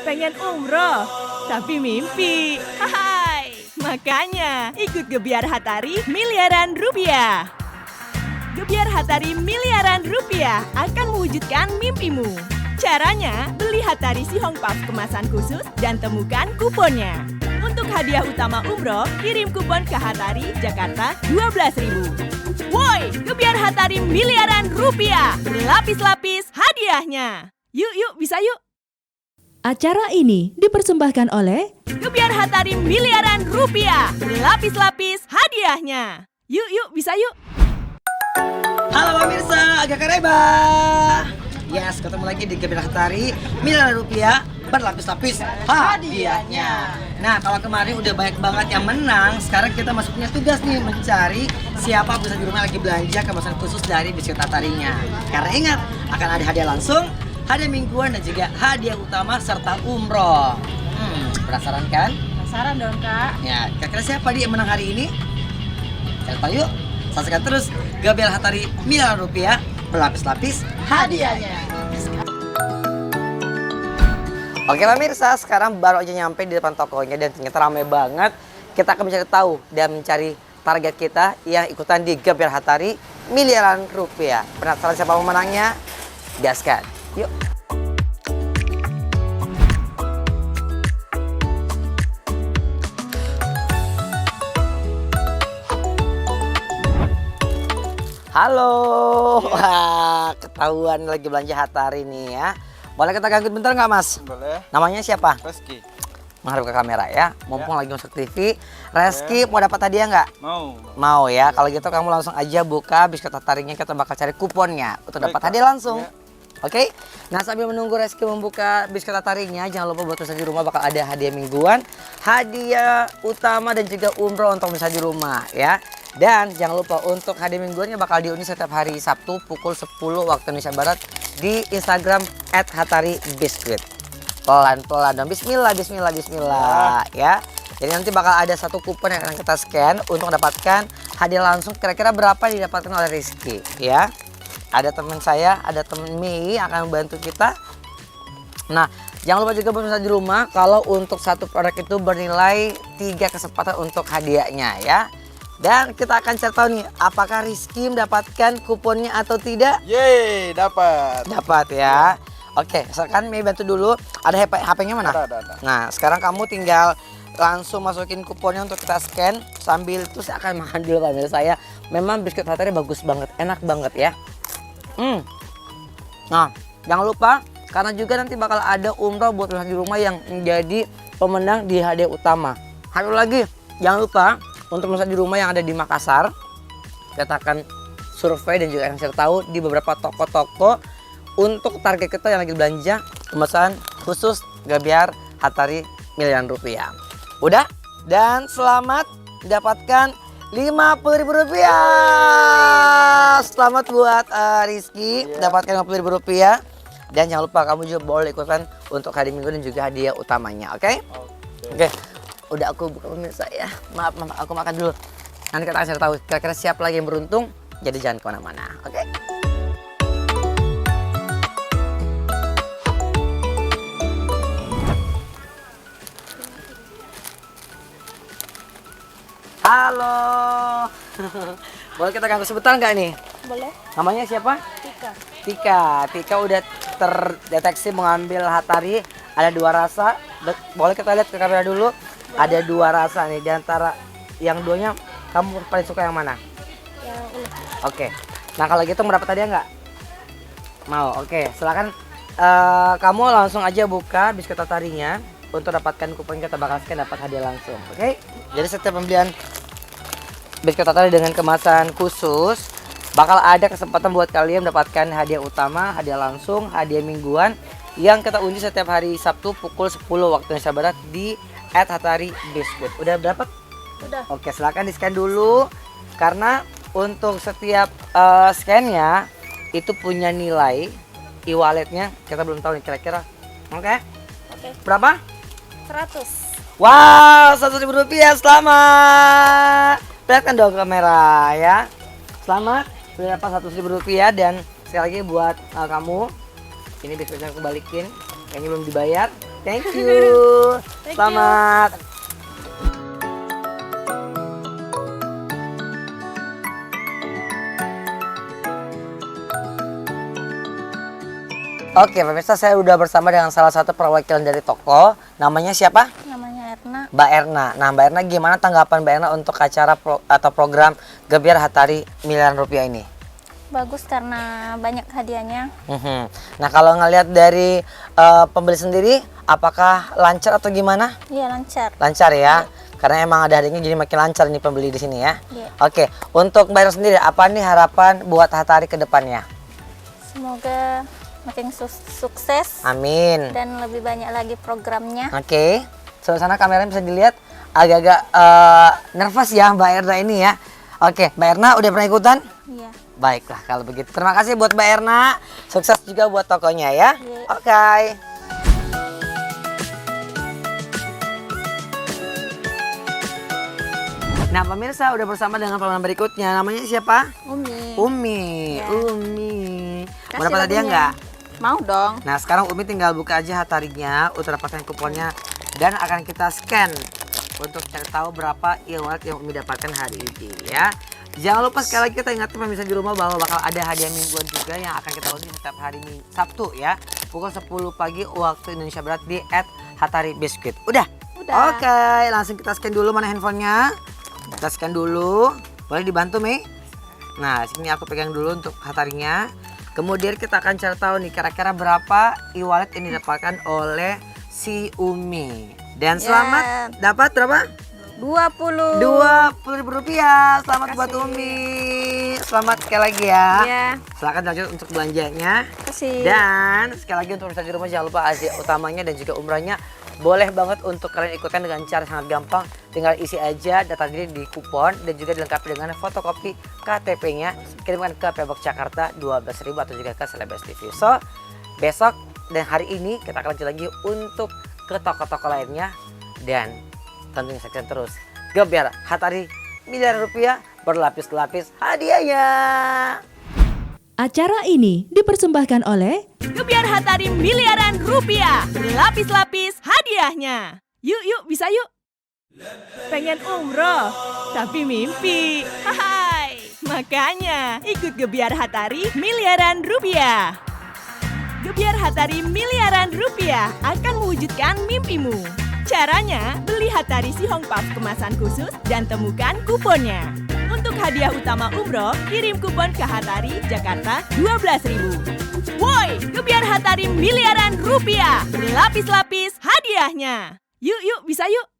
Pengen umroh, tapi mimpi. Hai, makanya ikut Gebiar Hatari Miliaran Rupiah. Gebiar Hatari Miliaran Rupiah akan mewujudkan mimpimu. Caranya, beli Hatari Si Hong Puff kemasan khusus dan temukan kuponnya. Untuk hadiah utama umroh, kirim kupon ke Hatari Jakarta 12.000. Woi, Gebiar Hatari Miliaran Rupiah. Berlapis-lapis hadiahnya. Yuk, bisa yuk. Acara ini dipersembahkan oleh Gebiar Hatari Miliaran Rupiah. Berlapis-lapis hadiahnya. Yuk, bisa yuk. Halo pemirsa, agak kareba. Yes, ketemu lagi di Gebiar Hatari Miliaran Rupiah. Berlapis-lapis hadiahnya. Nah, kalau kemarin udah banyak banget yang menang, sekarang kita masuknya tugas nih mencari siapa pemirsa di rumah lagi belanja kemasan khusus dari biskuit Hatarinya. Karena ingat, akan ada hadiah langsung, hadiah mingguan dan juga hadiah utama serta umroh. Penasaran kan? Penasaran dong, Kak. Ya, kira-kira siapa dia yang menang hari ini? Cari tahu yuk. Saksikan terus Gebiar Hatari Miliaran Rupiah. Berlapis-lapis hadiahnya. Oke pemirsa, sekarang baru aja nyampe di depan tokonya dan ternyata ramai banget. Kita akan mencari tahu dan mencari target kita yang ikutan di Gebiar Hatari Miliaran Rupiah. Penasaran siapa pemenangnya? Gaskan, yuk. Halo, wah ketahuan lagi belanja Hatari nih ya. Boleh kita ganggu bentar nggak Mas? Boleh. Namanya siapa? Reski. Menghadap ke kamera ya. Mumpung lagi masuk TV. Reski mau dapat hadiah nggak? Mau. Mau ya. Kalau gitu kamu langsung aja buka biskuit Hatarinya. Kita bakal cari kuponnya untuk dapat Kak. hadiah langsung. Ya. Oke. Nah sambil menunggu Reski membuka biskuit Hatarinya, jangan lupa buat pemirsa di rumah bakal ada hadiah mingguan, hadiah utama dan juga umroh untuk pemirsa di rumah ya. Dan jangan lupa untuk hadiah mingguannya bakal diundi setiap hari Sabtu pukul 10 waktu Indonesia Barat di Instagram @hataribiskuit. Pelan-pelan dong. Bismillah ya. Jadi nanti bakal ada satu kupon yang akan kita scan untuk mendapatkan hadiah langsung. Kira-kira berapa yang didapatkan oleh Rizky ya. Ada teman saya, ada teman Mei yang akan membantu kita. Nah, jangan lupa juga pemirsa di rumah kalau untuk satu produk itu bernilai 3 kesempatan untuk hadiahnya ya. Dan kita akan cari tahu nih, apakah Rizky mendapatkan kuponnya atau tidak? Yeay, dapat. Dapat ya. Oke, sekarang Mei bantu dulu. Ada HP-nya mana? Ada. Nah, sekarang kamu tinggal langsung masukin kuponnya untuk kita scan. Sambil itu saya akan makan dulu pemirsa saya. Memang biskuit Hatari bagus banget, enak banget ya. Nah, jangan lupa karena juga nanti bakal ada umroh buat pemirsa di rumah yang menjadi pemenang di hadiah utama. Satu lagi, jangan lupa untuk pemirsa di rumah yang ada di Makassar, kita akan survei dan juga akan share tahu di beberapa toko-toko untuk target kita yang lagi belanja kemasan khusus Gebiar Hatari Miliaran Rupiah. Udah? Dan selamat mendapatkan Rp50.000. Selamat buat Rizky mendapatkan Rp50.000. Dan jangan lupa kamu juga boleh ikutan untuk hadiah minggu dan juga hadiah utamanya, oke? Oke. Udah aku buka pemirsa ya. Maaf, aku makan dulu. Nanti kita akan cari tahu kira-kira siapa lagi yang beruntung. Jadi jangan kemana-mana, oke? Halo. Boleh kita ganggu sebentar nggak nih? Boleh. Namanya siapa? Tika. Tika udah terdeteksi mengambil Hatari. Ada 2 rasa. Boleh kita lihat ke kamera dulu. Ada 2 rasa nih. Di antara yang 2-nya kamu paling suka yang mana? Yang ini. Oke. Nah kalau gitu mau dapat hadiah nggak? Mau. Oke. Silakan kamu langsung aja buka biskuit Hatarinya untuk dapatkan kupon kita bakal scan dapat hadiah langsung. Oke. Jadi setiap pembelian biskuit Hatari dengan kemasan khusus bakal ada kesempatan buat kalian mendapatkan hadiah utama, hadiah langsung, hadiah mingguan yang kita undi setiap hari Sabtu pukul 10 waktu Indonesia Barat di @hataribiskuit. Udah dapat? Udah. Oke, silakan di-scan dulu karena untuk setiap scan-nya itu punya nilai e-walletnya kita belum tahu nih kira-kira. Oke? Berapa? 100. Wow, Rp100.000, selamat. Perlihatkan dong kamera ya. Selamat, sudah dapat Rp100.000 dan sekali lagi buat kamu. Ini biskuitnya aku balikin, kayaknya belum dibayar. Thank you. Selamat. Oke, pemirsa, saya udah bersama dengan salah satu perwakilan dari toko. Namanya siapa? Namanya Erna. Mbak Erna. Nah, Mbak Erna, gimana tanggapan Mbak Erna untuk acara atau program Gebyar Hatari miliaran rupiah ini? Bagus karena banyak hadiahnya. Nah, kalau ngelihat dari pembeli sendiri, apakah lancar atau gimana? Iya, lancar. Lancar ya, karena emang ada hadiahnya jadi makin lancar nih pembeli di sini ya. Iya. Oke, untuk Mbak Erna sendiri, apa nih harapan buat Hatari ke depannya? Semoga makin sukses Amin. dan lebih banyak lagi programnya. Oke, sebelah sana kameranya bisa dilihat agak-agak nervous ya Mbak Erna ini ya. Oke, Mbak Erna udah pernah ikutan? Iya. Baiklah kalau begitu. Terima kasih buat Mbak Erna. Sukses juga buat tokonya ya. Iya. Oke. Nah, pemirsa udah bersama dengan pemenang berikutnya. Namanya siapa? Umi. Umi. Ya. Umi. Mau Kasih dapat hadiah lagunya. nggak? Mau dong. Nah, sekarang Umi tinggal buka aja Hatarinya untuk dapatkan kuponnya dan akan kita scan untuk cari tahu berapa e-wallet yang Umi dapatkan hari ini ya. Jangan lupa sekali lagi kita ingatkan pemirsa di rumah bahwa bakal ada hadiah mingguan juga yang akan kita undi setiap hari Sabtu ya. Pukul 10 pagi waktu Indonesia Barat di @HatariBiskuit. Udah? Udah. Oke, langsung kita scan dulu mana handphonenya. Kita scan dulu. Boleh dibantu, Mei? Nah, sini aku pegang dulu untuk Hatarinya. Kemudian kita akan cari tahu nih kira-kira berapa e-wallet yang didapatkan oleh si Umi. Dan selamat dapat berapa? 20. Rp20.000. Selamat buat Umi. Selamat sekali lagi ya. Iya. Silakan lanjut untuk belanjanya. Kasih. Dan sekali lagi untuk pemirsa di rumah jangan lupa hadiah utamanya dan juga umrahnya boleh banget untuk kalian ikutkan dengan cara sangat gampang. Tinggal isi aja data diri di kupon dan juga dilengkapi dengan fotokopi KTP-nya. Kirimkan ke PO Box Jakarta 12.000 atau juga ke Celebes TV. So, besok dan hari ini kita akan lanjut lagi untuk ke toko-toko lainnya. Dan tentunya saksikan terus Gebyar Hatari miliaran rupiah berlapis-lapis hadiahnya. Acara ini dipersembahkan oleh Gebyar Hatari miliaran rupiah. Berlapis-lapis hadiahnya. Yuk, bisa yuk. Pengen umroh, tapi mimpi. Hai, makanya ikut Gebyar Hatari miliaran rupiah. Gebyar Hatari miliaran rupiah akan mewujudkan mimpimu. Caranya, beli Hatari Si Hong Puff kemasan khusus dan temukan kuponnya. Untuk hadiah utama umroh, kirim kupon ke Hatari Jakarta 12.000. Woi, Gebyar Hatari miliaran rupiah. Berlapis-lapis hadiahnya. Yuk, bisa yuk.